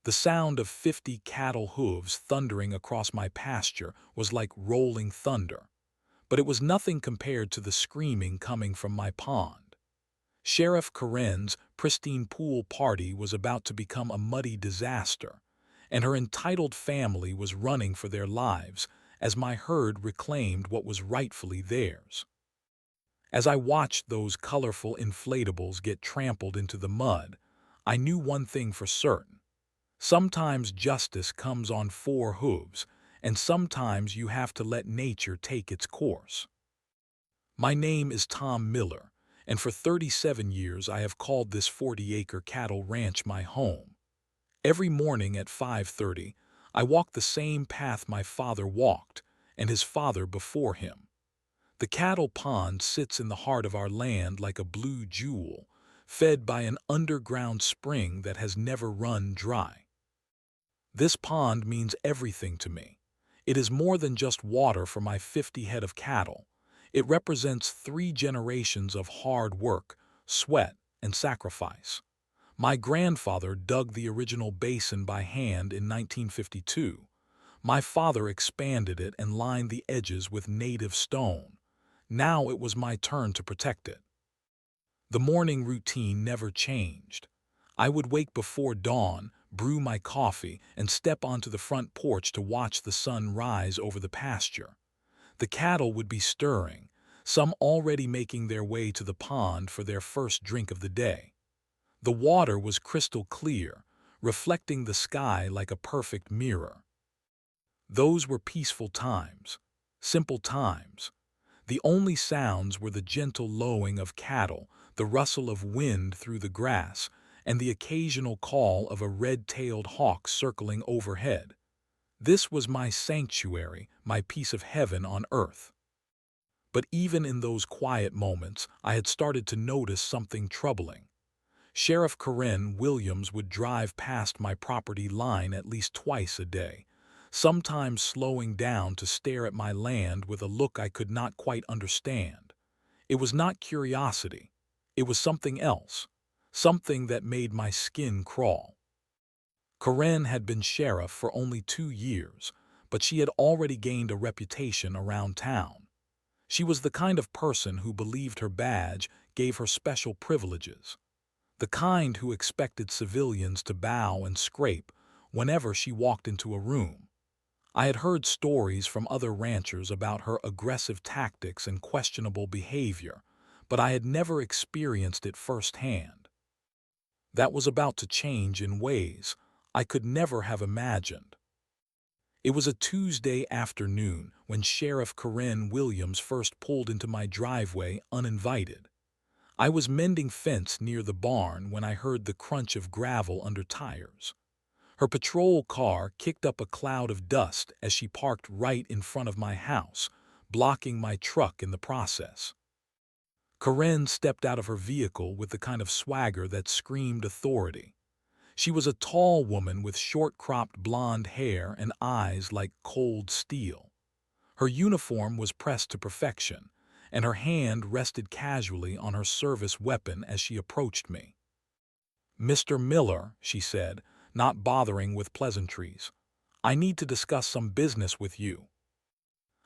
The sound of 50 cattle hooves thundering across my pasture was like rolling thunder, but it was nothing compared to the screaming coming from my pond. Sheriff Corinne's pristine pool party was about to become a muddy disaster, and her entitled family was running for their lives as my herd reclaimed what was rightfully theirs. As I watched those colorful inflatables get trampled into the mud, I knew one thing for certain. Sometimes justice comes on four hooves, and sometimes you have to let nature take its course. My name is Tom Miller, and for 37 years I have called this 40-acre cattle ranch my home. Every morning at 5:30, I walk the same path my father walked, and his father before him. The cattle pond sits in the heart of our land like a blue jewel, fed by an underground spring that has never run dry. This pond means everything to me. It is more than just water for my 50 head of cattle. It represents 3 generations of hard work, sweat, and sacrifice. My grandfather dug the original basin by hand in 1952. My father expanded it and lined the edges with native stone. Now it was my turn to protect it. The morning routine never changed. I would wake before dawn, brew my coffee, and step onto the front porch to watch the sun rise over the pasture. The cattle would be stirring, some already making their way to the pond for their first drink of the day. The water was crystal clear, reflecting the sky like a perfect mirror. Those were peaceful times, simple times. The only sounds were the gentle lowing of cattle, the rustle of wind through the grass, and the occasional call of a red-tailed hawk circling overhead. This was my sanctuary, my piece of heaven on earth. But even in those quiet moments, I had started to notice something troubling. Sheriff Corinne Williams would drive past my property line at least twice a day, sometimes slowing down to stare at my land with a look I could not quite understand. It was not curiosity. It was something else, something that made my skin crawl. Corinne had been sheriff for only 2 years, but she had already gained a reputation around town. She was the kind of person who believed her badge gave her special privileges, the kind who expected civilians to bow and scrape whenever she walked into a room. I had heard stories from other ranchers about her aggressive tactics and questionable behavior, but I had never experienced it firsthand. That was about to change in ways I could never have imagined. It was a Tuesday afternoon when Sheriff Corinne Williams first pulled into my driveway uninvited. I was mending fence near the barn when I heard the crunch of gravel under tires. Her patrol car kicked up a cloud of dust as she parked right in front of my house, blocking my truck in the process. Corinne stepped out of her vehicle with the kind of swagger that screamed authority. She was a tall woman with short-cropped blonde hair and eyes like cold steel. Her uniform was pressed to perfection, and her hand rested casually on her service weapon as she approached me. "Mr. Miller," she said, not bothering with pleasantries, "I need to discuss some business with you."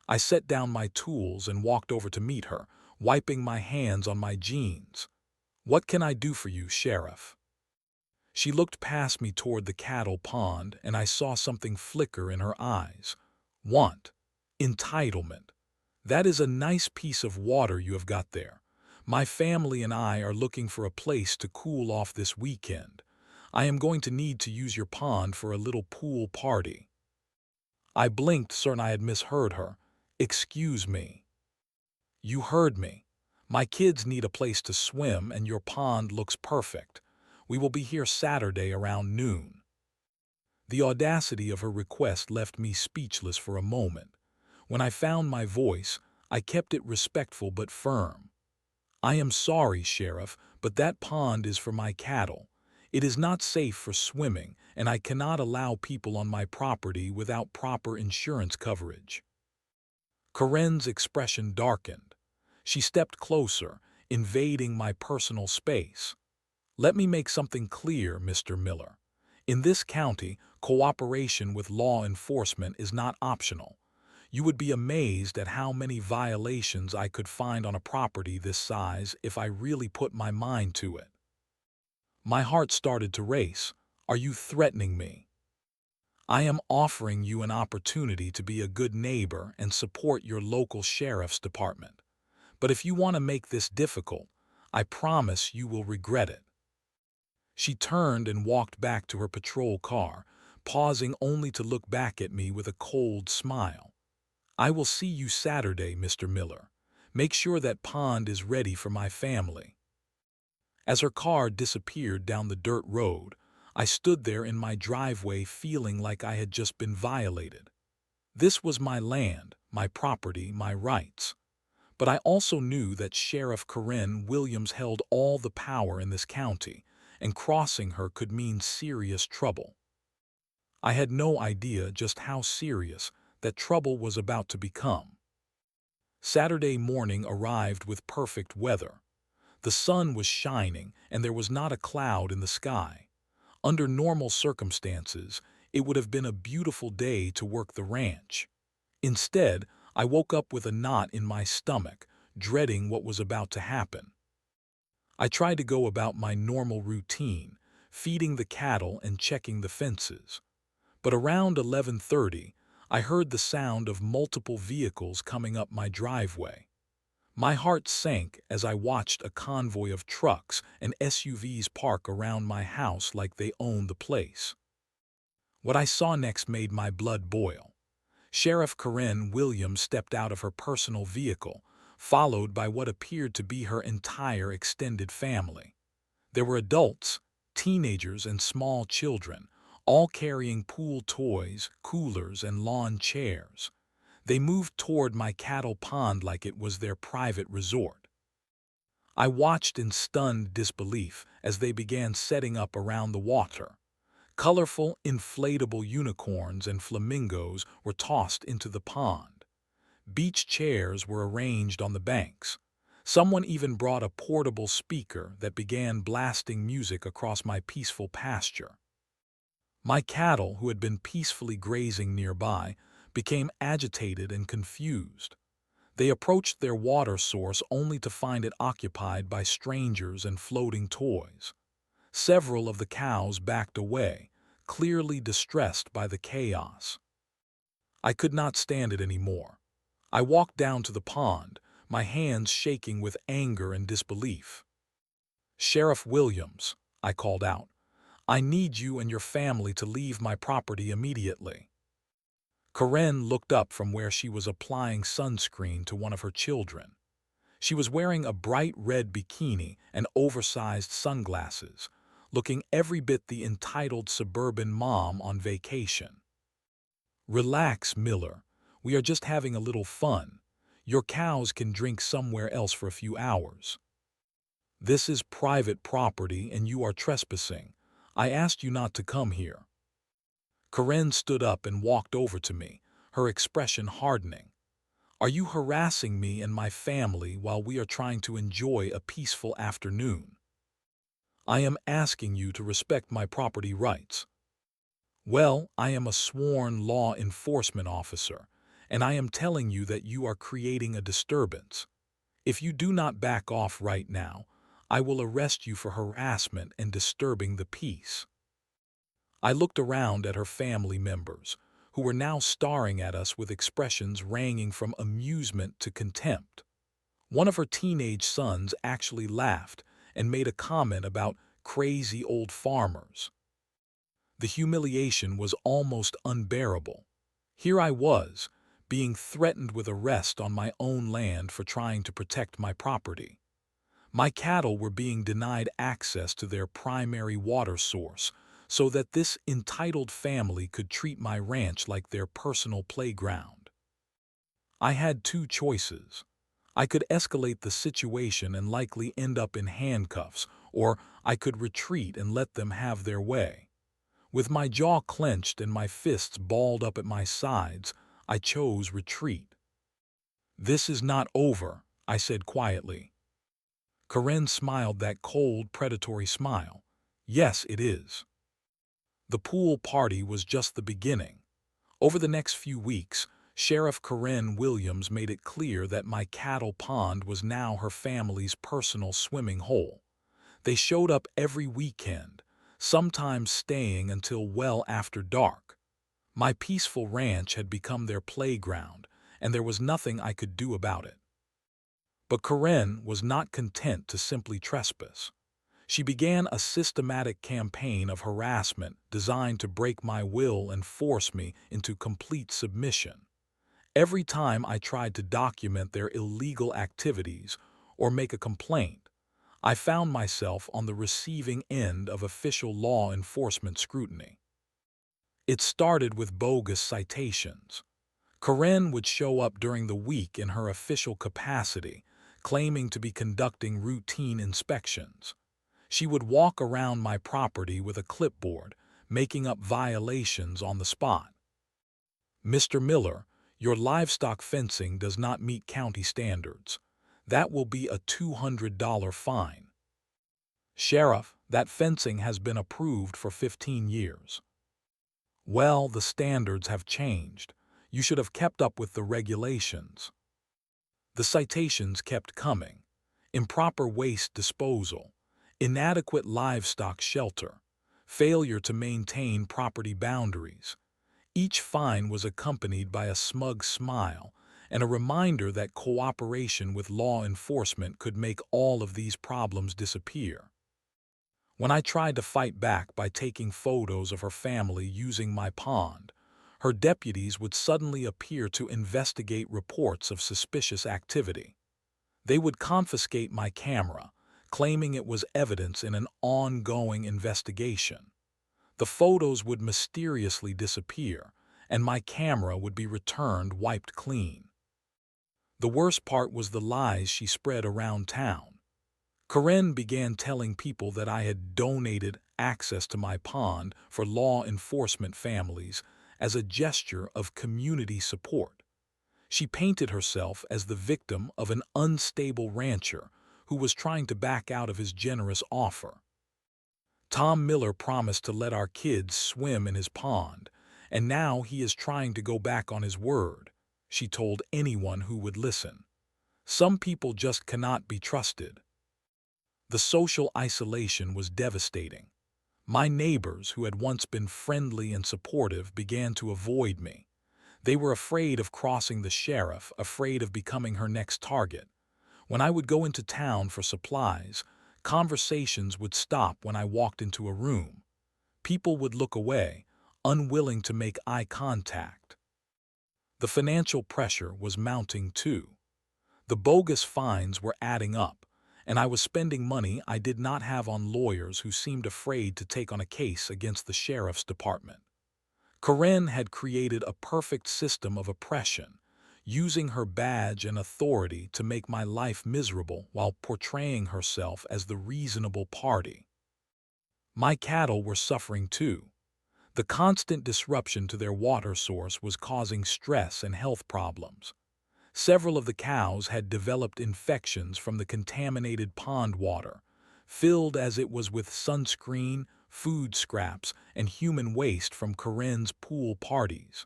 I set down my tools and walked over to meet her, wiping my hands on my jeans. "What can I do for you, Sheriff?" She looked past me toward the cattle pond, and I saw something flicker in her eyes. "Want. Entitlement. That is a nice piece of water you have got there. My family and I are looking for a place to cool off this weekend. I am going to need to use your pond for a little pool party." I blinked, certain I had misheard her. "Excuse me." "You heard me. My kids need a place to swim, and your pond looks perfect. We will be here Saturday around noon." The audacity of her request left me speechless for a moment. When I found my voice, I kept it respectful but firm. "I am sorry, Sheriff, but that pond is for my cattle. It is not safe for swimming, and I cannot allow people on my property without proper insurance coverage." Corinne's expression darkened. She stepped closer, invading my personal space. "Let me make something clear, Mr. Miller. In this county, cooperation with law enforcement is not optional. You would be amazed at how many violations I could find on a property this size if I really put my mind to it. My heart started to race. Are you threatening me? I am offering you an opportunity to be a good neighbor and support your local sheriff's department. But if you want to make this difficult, I promise you will regret it. She turned and walked back to her patrol car, pausing only to look back at me with a cold smile. I will see you Saturday, Mr. Miller. Make sure that pond is ready for my family. As her car disappeared down the dirt road, I stood there in my driveway feeling like I had just been violated. This was my land, my property, my rights. But I also knew that Sheriff Corinne Williams held all the power in this county, and crossing her could mean serious trouble. I had no idea just how serious that trouble was about to become. Saturday morning arrived with perfect weather. The sun was shining, and there was not a cloud in the sky. Under normal circumstances, it would have been a beautiful day to work the ranch. Instead, I woke up with a knot in my stomach, dreading what was about to happen. I tried to go about my normal routine, feeding the cattle and checking the fences. But around 11:30, I heard the sound of multiple vehicles coming up my driveway. My heart sank as I watched a convoy of trucks and SUVs park around my house like they owned the place. What I saw next made my blood boil. Sheriff Corinne Williams stepped out of her personal vehicle, followed by what appeared to be her entire extended family. There were adults, teenagers, and small children, all carrying pool toys, coolers, and lawn chairs. They moved toward my cattle pond like it was their private resort. I watched in stunned disbelief as they began setting up around the water. Colorful, inflatable unicorns and flamingos were tossed into the pond. Beach chairs were arranged on the banks. Someone even brought a portable speaker that began blasting music across my peaceful pasture. My cattle, who had been peacefully grazing nearby, became agitated and confused. They approached their water source only to find it occupied by strangers and floating toys. Several of the cows backed away, clearly distressed by the chaos. I could not stand it anymore. I walked down to the pond, my hands shaking with anger and disbelief. "Sheriff Williams," I called out, "I need you and your family to leave my property immediately." Corinne looked up from where she was applying sunscreen to one of her children. She was wearing a bright red bikini and oversized sunglasses, looking every bit the entitled suburban mom on vacation. "Relax, Miller. We are just having a little fun. Your cows can drink somewhere else for a few hours. This is private property and you are trespassing. I asked you not to come here." Corinne stood up and walked over to me, her expression hardening. "Are you harassing me and my family while we are trying to enjoy a peaceful afternoon? I am asking you to respect my property rights." "Well, I am a sworn law enforcement officer, and I am telling you that you are creating a disturbance. If you do not back off right now, I will arrest you for harassment and disturbing the peace." I looked around at her family members, who were now staring at us with expressions ranging from amusement to contempt. One of her teenage sons actually laughed and made a comment about crazy old farmers. The humiliation was almost unbearable. Here I was, being threatened with arrest on my own land for trying to protect my property. My cattle were being denied access to their primary water source so that this entitled family could treat my ranch like their personal playground. I had two choices. I could escalate the situation and likely end up in handcuffs, or I could retreat and let them have their way. With my jaw clenched and my fists balled up at my sides, I chose retreat. "This is not over," I said quietly. Corinne smiled that cold, predatory smile. "Yes, it is." The pool party was just the beginning. Over the next few weeks, Sheriff Corinne Williams made it clear that my cattle pond was now her family's personal swimming hole. They showed up every weekend, sometimes staying until well after dark. My peaceful ranch had become their playground, and there was nothing I could do about it. But Corinne was not content to simply trespass. She began a systematic campaign of harassment designed to break my will and force me into complete submission. Every time I tried to document their illegal activities or make a complaint, I found myself on the receiving end of official law enforcement scrutiny. It started with bogus citations. Corinne would show up during the week in her official capacity, claiming to be conducting routine inspections. She would walk around my property with a clipboard, making up violations on the spot. "Mr. Miller, your livestock fencing does not meet county standards. That will be a $200 fine." "Sheriff, that fencing has been approved for 15 years. "Well, the standards have changed. You should have kept up with the regulations." The citations kept coming. Improper waste disposal, inadequate livestock shelter, failure to maintain property boundaries. Each fine was accompanied by a smug smile and a reminder that cooperation with law enforcement could make all of these problems disappear. When I tried to fight back by taking photos of her family using my pond, her deputies would suddenly appear to investigate reports of suspicious activity. They would confiscate my camera, claiming it was evidence in an ongoing investigation. The photos would mysteriously disappear, and my camera would be returned wiped clean. The worst part was the lies she spread around town. Corinne began telling people that I had donated access to my pond for law enforcement families as a gesture of community support. She painted herself as the victim of an unstable rancher who was trying to back out of his generous offer. "Tom Miller promised to let our kids swim in his pond, and now he is trying to go back on his word," she told anyone who would listen. "Some people just cannot be trusted." The social isolation was devastating. My neighbors, who had once been friendly and supportive, began to avoid me. They were afraid of crossing the sheriff, afraid of becoming her next target. When I would go into town for supplies, conversations would stop when I walked into a room. People would look away, unwilling to make eye contact. The financial pressure was mounting too. The bogus fines were adding up, and I was spending money I did not have on lawyers who seemed afraid to take on a case against the sheriff's department. Corinne had created a perfect system of oppression, using her badge and authority to make my life miserable while portraying herself as the reasonable party. My cattle were suffering too. The constant disruption to their water source was causing stress and health problems. Several of the cows had developed infections from the contaminated pond water, filled as it was with sunscreen, food scraps, and human waste from Corinne's pool parties.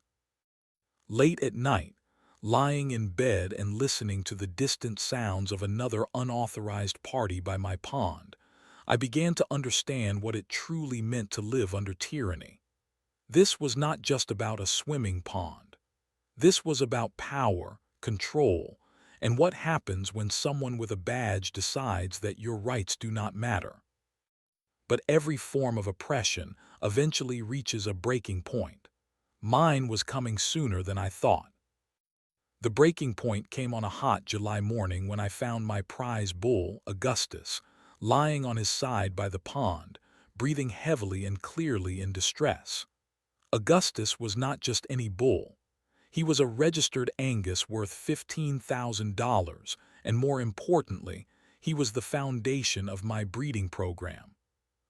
Late at night, lying in bed and listening to the distant sounds of another unauthorized party by my pond, I began to understand what it truly meant to live under tyranny. This was not just about a swimming pond. This was about power, control, and what happens when someone with a badge decides that your rights do not matter. But every form of oppression eventually reaches a breaking point. Mine was coming sooner than I thought. The breaking point came on a hot July morning when I found my prize bull, Augustus, lying on his side by the pond, breathing heavily and clearly in distress. Augustus was not just any bull. He was a registered Angus worth $15,000, and more importantly, he was the foundation of my breeding program.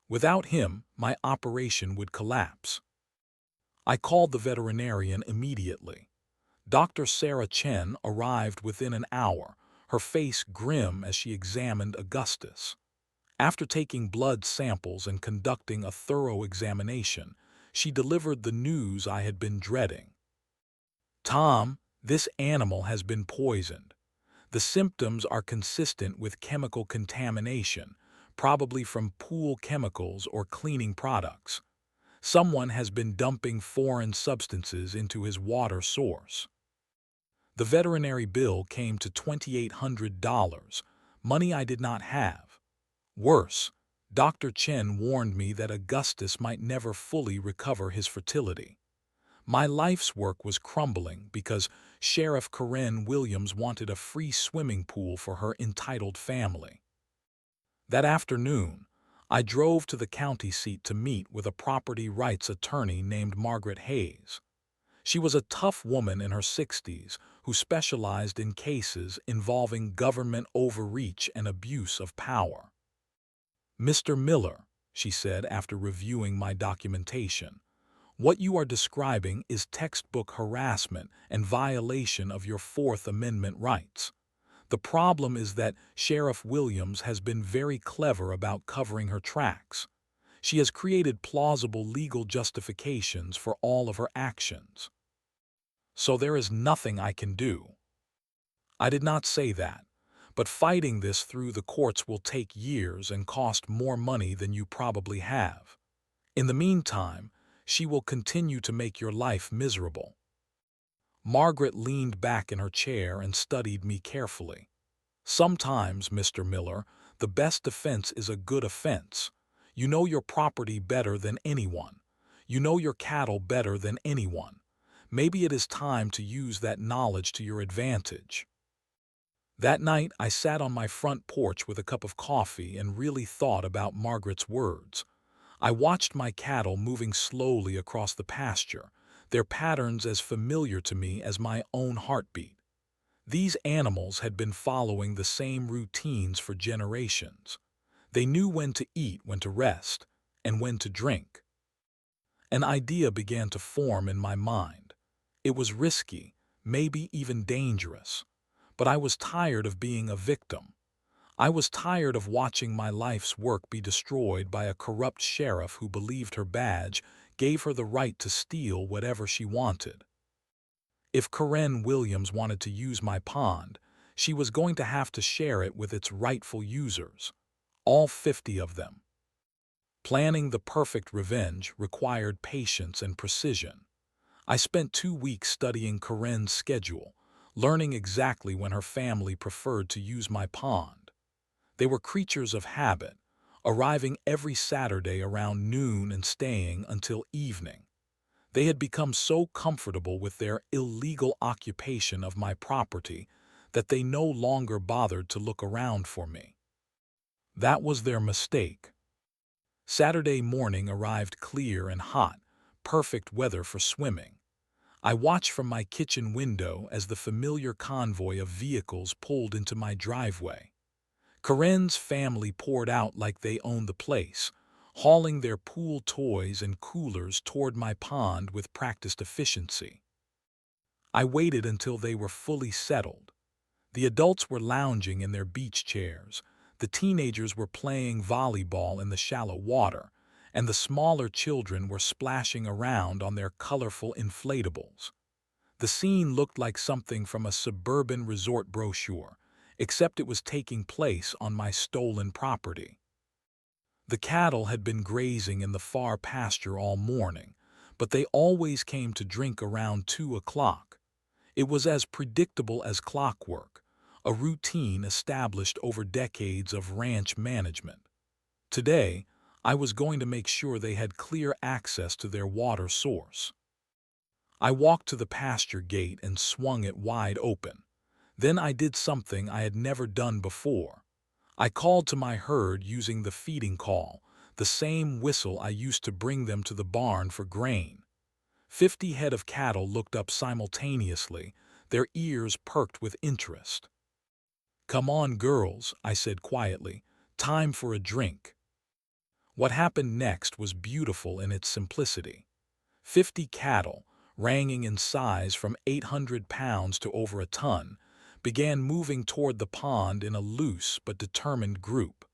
Without him, my operation would collapse. I called the veterinarian immediately. Dr. Sarah Chen arrived within an hour, her face grim as she examined Augustus. After taking blood samples and conducting a thorough examination, she delivered the news I had been dreading. "Tom, this animal has been poisoned. The symptoms are consistent with chemical contamination, probably from pool chemicals or cleaning products. Someone has been dumping foreign substances into his water source." The veterinary bill came to $2,800, money I did not have. Worse, Dr. Chen warned me that Augustus might never fully recover his fertility. My life's work was crumbling because Sheriff Corinne Williams wanted a free swimming pool for her entitled family. That afternoon, I drove to the county seat to meet with a property rights attorney named Margaret Hayes. She was a tough woman in her 60s who specialized in cases involving government overreach and abuse of power. "Mr. Miller," she said after reviewing my documentation, "what you are describing is textbook harassment and violation of your Fourth Amendment rights. The problem is that Sheriff Williams has been very clever about covering her tracks. She has created plausible legal justifications for all of her actions. So there is nothing I can do." I did not say that, but fighting this through the courts will take years and cost more money than you probably have. In the meantime, she will continue to make your life miserable. Margaret leaned back in her chair and studied me carefully. "Sometimes, Mr. Miller, the best defense is a good offense. You know your property better than anyone. You know your cattle better than anyone. Maybe it is time to use that knowledge to your advantage." That night, I sat on my front porch with a cup of coffee and really thought about Margaret's words. I watched my cattle moving slowly across the pasture, their patterns as familiar to me as my own heartbeat. These animals had been following the same routines for generations. They knew when to eat, when to rest, and when to drink. An idea began to form in my mind. It was risky, maybe even dangerous, but I was tired of being a victim. I was tired of watching my life's work be destroyed by a corrupt sheriff who believed her badge gave her the right to steal whatever she wanted. If Corinne Williams wanted to use my pond, she was going to have to share it with its rightful users, all 50 of them. Planning the perfect revenge required patience and precision. I spent 2 weeks studying Corinne's schedule, learning exactly when her family preferred to use my pond. They were creatures of habit, arriving every Saturday around noon and staying until evening. They had become so comfortable with their illegal occupation of my property that they no longer bothered to look around for me. That was their mistake. Saturday morning arrived clear and hot, perfect weather for swimming. I watched from my kitchen window as the familiar convoy of vehicles pulled into my driveway. Corinne's family poured out like they owned the place, hauling their pool toys and coolers toward my pond with practiced efficiency. I waited until they were fully settled. The adults were lounging in their beach chairs, the teenagers were playing volleyball in the shallow water, and the smaller children were splashing around on their colorful inflatables. The scene looked like something from a suburban resort brochure, except it was taking place on my stolen property. The cattle had been grazing in the far pasture all morning, but they always came to drink around 2 o'clock. It was as predictable as clockwork, a routine established over decades of ranch management. Today, I was going to make sure they had clear access to their water source. I walked to the pasture gate and swung it wide open. Then I did something I had never done before. I called to my herd using the feeding call, the same whistle I used to bring them to the barn for grain. 50 head of cattle looked up simultaneously, their ears perked with interest. "Come on, girls," I said quietly. "Time for a drink." What happened next was beautiful in its simplicity. 50 cattle, ranging in size from 800 pounds to over a ton, began moving toward the pond in a loose but determined group.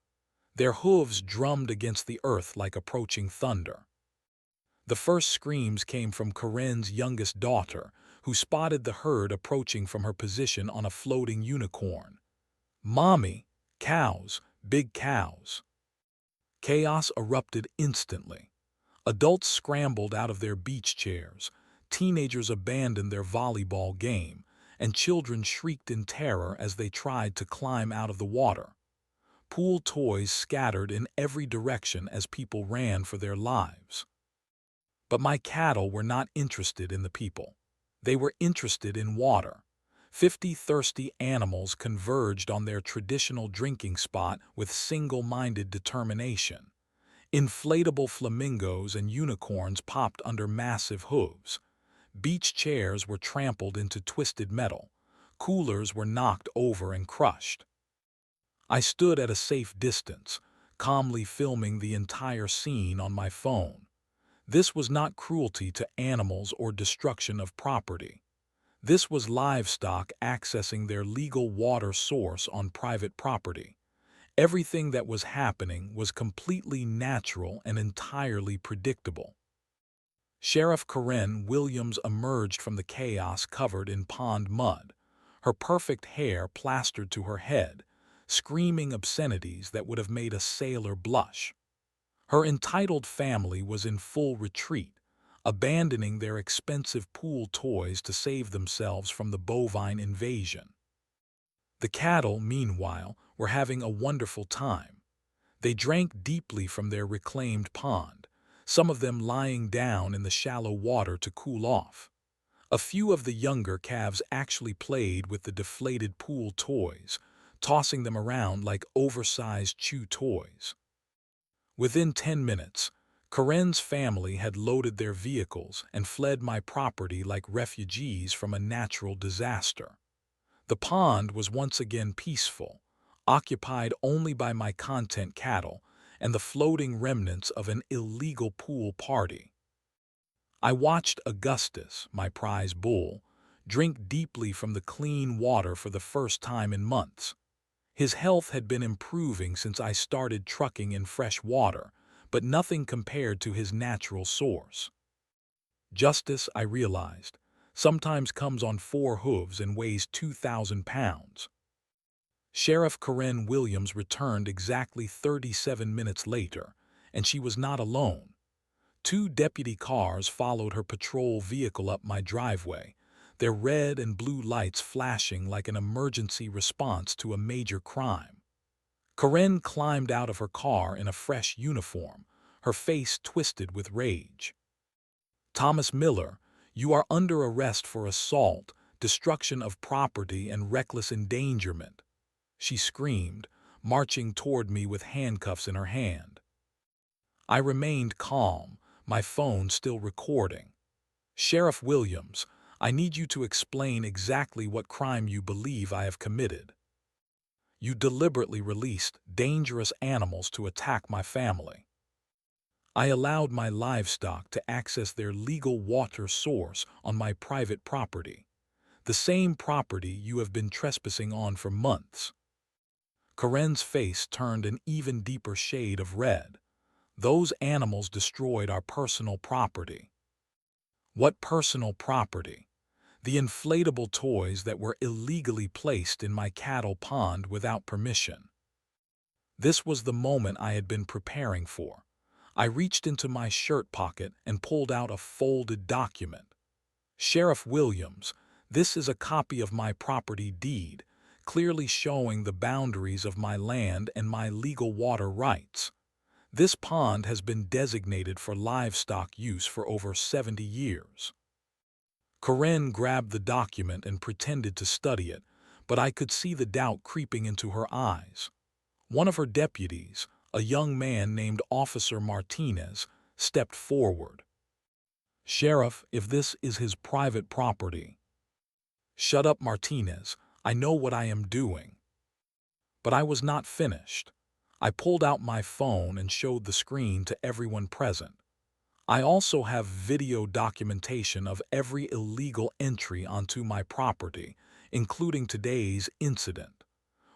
Their hooves drummed against the earth like approaching thunder. The first screams came from Corinne's youngest daughter, who spotted the herd approaching from her position on a floating unicorn. "Mommy, cows, big cows." Chaos erupted instantly. Adults scrambled out of their beach chairs, teenagers abandoned their volleyball game, and children shrieked in terror as they tried to climb out of the water. Pool toys scattered in every direction as people ran for their lives. But my cattle were not interested in the people. They were interested in water. 50 thirsty animals converged on their traditional drinking spot with single-minded determination. Inflatable flamingos and unicorns popped under massive hooves. Beach chairs were trampled into twisted metal. Coolers were knocked over and crushed. I stood at a safe distance, calmly filming the entire scene on my phone. This was not cruelty to animals or destruction of property. This was livestock accessing their legal water source on private property. Everything that was happening was completely natural and entirely predictable. Sheriff Corinne Williams emerged from the chaos covered in pond mud, her perfect hair plastered to her head, screaming obscenities that would have made a sailor blush. Her entitled family was in full retreat, abandoning their expensive pool toys to save themselves from the bovine invasion. The cattle, meanwhile, were having a wonderful time. They drank deeply from their reclaimed pond, some of them lying down in the shallow water to cool off. A few of the younger calves actually played with the deflated pool toys, tossing them around like oversized chew toys. Within 10 minutes, Corinne's family had loaded their vehicles and fled my property like refugees from a natural disaster. The pond was once again peaceful, occupied only by my content cattle and the floating remnants of an illegal pool party. I watched Augustus, my prize bull, drink deeply from the clean water for the first time in months. His health had been improving since I started trucking in fresh water, but nothing compared to his natural source. Justice, I realized, sometimes comes on 4 hooves and weighs 2,000 pounds. Sheriff Corinne Williams returned exactly 37 minutes later, and she was not alone. 2 deputy cars followed her patrol vehicle up my driveway, their red and blue lights flashing like an emergency response to a major crime. Corinne climbed out of her car in a fresh uniform, her face twisted with rage. "Thomas Miller, you are under arrest for assault, destruction of property, and reckless endangerment," she screamed, marching toward me with handcuffs in her hand. I remained calm, my phone still recording. "Sheriff Williams, I need you to explain exactly what crime you believe I have committed. You deliberately released dangerous animals to attack my family. I allowed my livestock to access their legal water source on my private property, the same property you have been trespassing on for months." Corinne's face turned an even deeper shade of red. "Those animals destroyed our personal property." "What personal property?" "The inflatable toys that were illegally placed in my cattle pond without permission." This was the moment I had been preparing for. I reached into my shirt pocket and pulled out a folded document. "Sheriff Williams, this is a copy of my property deed, clearly showing the boundaries of my land and my legal water rights. This pond has been designated for livestock use for over 70 years. Corinne grabbed the document and pretended to study it, but I could see the doubt creeping into her eyes. One of her deputies, a young man named Officer Martinez, stepped forward. "Sheriff, if this is his private property—" "Shut up, Martinez. I know what I am doing." But I was not finished. I pulled out my phone and showed the screen to everyone present. "I also have video documentation of every illegal entry onto my property, including today's incident.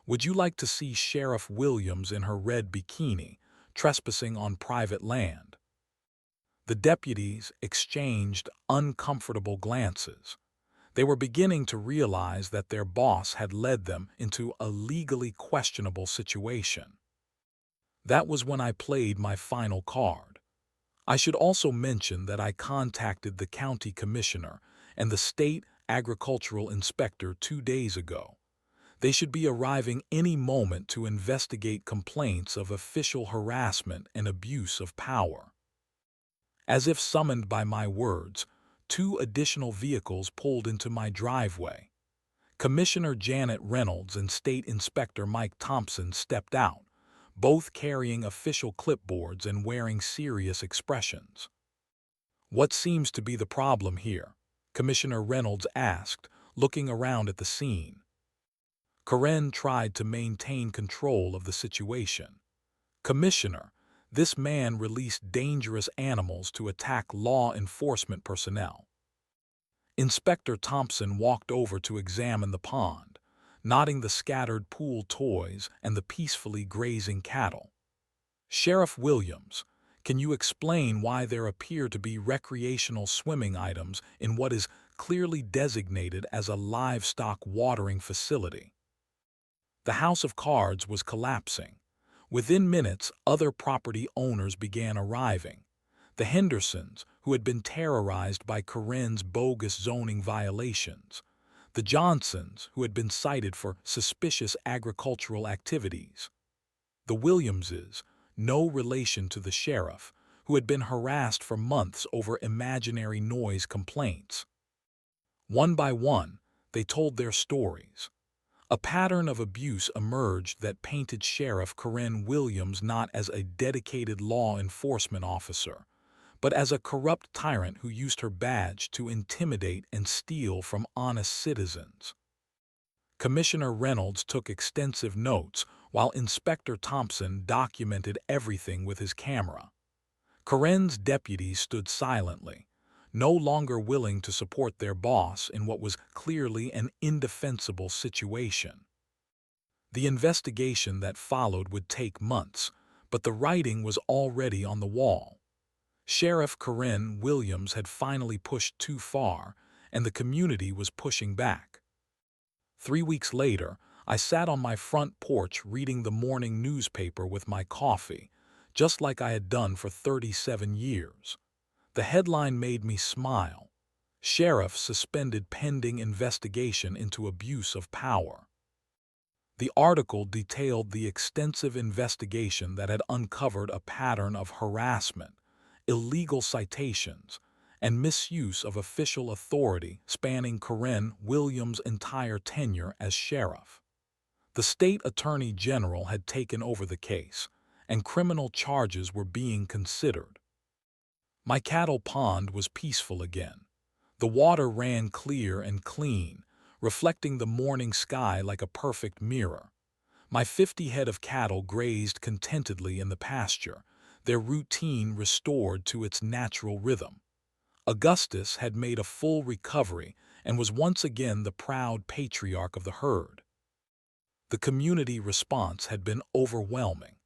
Would you like to see Sheriff Williams in her red bikini, trespassing on private land?" The deputies exchanged uncomfortable glances. They were beginning to realize that their boss had led them into a legally questionable situation. That was when I played my final card. I should also mention that I contacted the county commissioner and the state agricultural inspector 2 days ago. They should be arriving any moment to investigate complaints of official harassment and abuse of power. As if summoned by my words, 2 additional vehicles pulled into my driveway. Commissioner Janet Reynolds and State Inspector Mike Thompson stepped out, both carrying official clipboards and wearing serious expressions. "What seems to be the problem here?" Commissioner Reynolds asked, looking around at the scene. Karen tried to maintain control of the situation. "Commissioner, this man released dangerous animals to attack law enforcement personnel." Inspector Thompson walked over to examine the pond, noting the scattered pool toys and the peacefully grazing cattle. "Sheriff Williams, can you explain why there appear to be recreational swimming items in what is clearly designated as a livestock watering facility?" The house of cards was collapsing. Within minutes, other property owners began arriving. The Hendersons, who had been terrorized by Karen's bogus zoning violations. The Johnsons, who had been cited for suspicious agricultural activities. The Williamses, no relation to the sheriff, who had been harassed for months over imaginary noise complaints. One by one, they told their stories. A pattern of abuse emerged that painted Sheriff Karen Williams not as a dedicated law enforcement officer, but as a corrupt tyrant who used her badge to intimidate and steal from honest citizens. Commissioner Reynolds took extensive notes while Inspector Thompson documented everything with his camera. Karen's deputies stood silently, no longer willing to support their boss in what was clearly an indefensible situation. The investigation that followed would take months, but the writing was already on the wall. Sheriff Karen Williams had finally pushed too far, and the community was pushing back. 3 weeks later, I sat on my front porch reading the morning newspaper with my coffee, just like I had done for 37 years. The headline made me smile. "Sheriff suspended pending investigation into abuse of power." The article detailed the extensive investigation that had uncovered a pattern of harassment, illegal citations, and misuse of official authority spanning Karen Williams' entire tenure as sheriff. The state attorney general had taken over the case, and criminal charges were being considered. My cattle pond was peaceful again. The water ran clear and clean, reflecting the morning sky like a perfect mirror. My 50 head of cattle grazed contentedly in the pasture, their routine restored to its natural rhythm. Augustus had made a full recovery and was once again the proud patriarch of the herd. The community response had been overwhelming.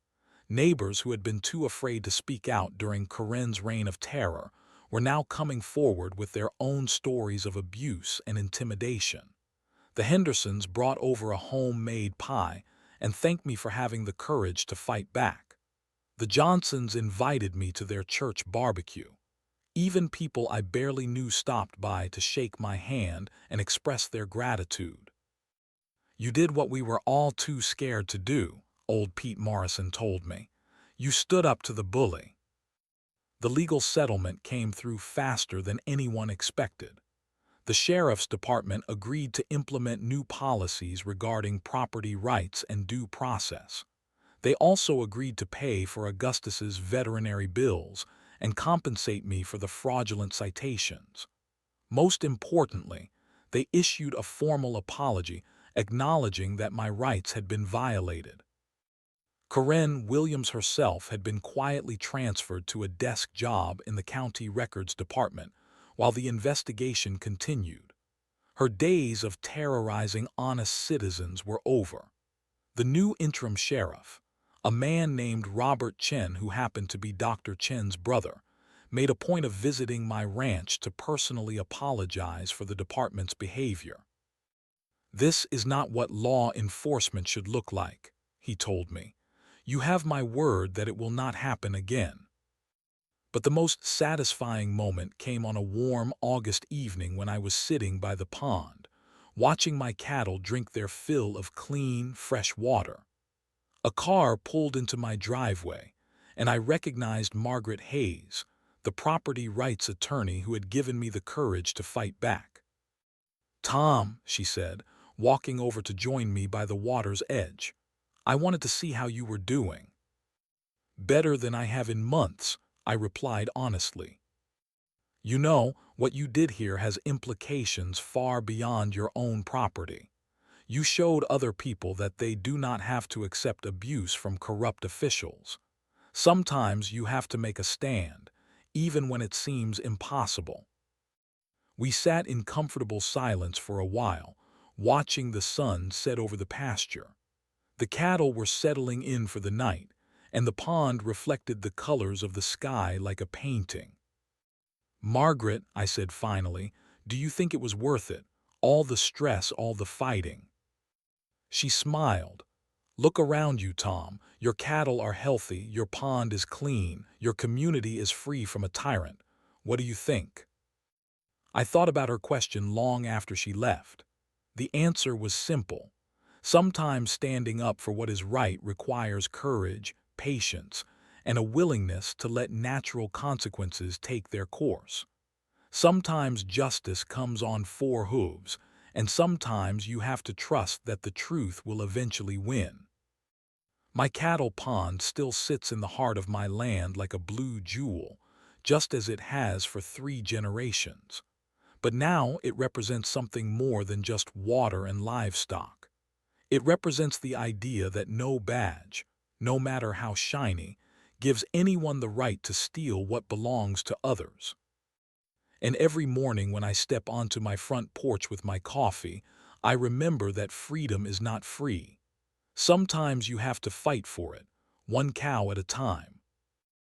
Neighbors who had been too afraid to speak out during Karen's reign of terror were now coming forward with their own stories of abuse and intimidation. The Hendersons brought over a homemade pie and thanked me for having the courage to fight back. The Johnsons invited me to their church barbecue. Even people I barely knew stopped by to shake my hand and express their gratitude. "You did what we were all too scared to do," old Pete Morrison told me. "You stood up to the bully." The legal settlement came through faster than anyone expected. The sheriff's department agreed to implement new policies regarding property rights and due process. They also agreed to pay for Augustus's veterinary bills and compensate me for the fraudulent citations. Most importantly, they issued a formal apology acknowledging that my rights had been violated. Karen Williams herself had been quietly transferred to a desk job in the county records department while the investigation continued. Her days of terrorizing honest citizens were over. The new interim sheriff, a man named Robert Chen who happened to be Dr. Chen's brother, made a point of visiting my ranch to personally apologize for the department's behavior. "This is not what law enforcement should look like," he told me. "You have my word that it will not happen again." But the most satisfying moment came on a warm August evening when I was sitting by the pond, watching my cattle drink their fill of clean, fresh water. A car pulled into my driveway, and I recognized Margaret Hayes, the property rights attorney who had given me the courage to fight back. "Tom," she said, walking over to join me by the water's edge, "I wanted to see how you were doing." "Better than I have in months," I replied honestly. "You know, what you did here has implications far beyond your own property. You showed other people that they do not have to accept abuse from corrupt officials. Sometimes you have to make a stand, even when it seems impossible." We sat in comfortable silence for a while, watching the sun set over the pasture. The cattle were settling in for the night, and the pond reflected the colors of the sky like a painting. "Margaret," I said finally, "do you think it was worth it? All the stress, all the fighting?" She smiled. "Look around you, Tom. Your cattle are healthy, your pond is clean, your community is free from a tyrant. What do you think?" I thought about her question long after she left. The answer was simple. Sometimes standing up for what is right requires courage, patience, and a willingness to let natural consequences take their course. Sometimes justice comes on four hooves, and sometimes you have to trust that the truth will eventually win. My cattle pond still sits in the heart of my land like a blue jewel, just as it has for 3 generations. But now it represents something more than just water and livestock. It represents the idea that no badge, no matter how shiny, gives anyone the right to steal what belongs to others. And every morning when I step onto my front porch with my coffee, I remember that freedom is not free. Sometimes you have to fight for it, one cow at a time.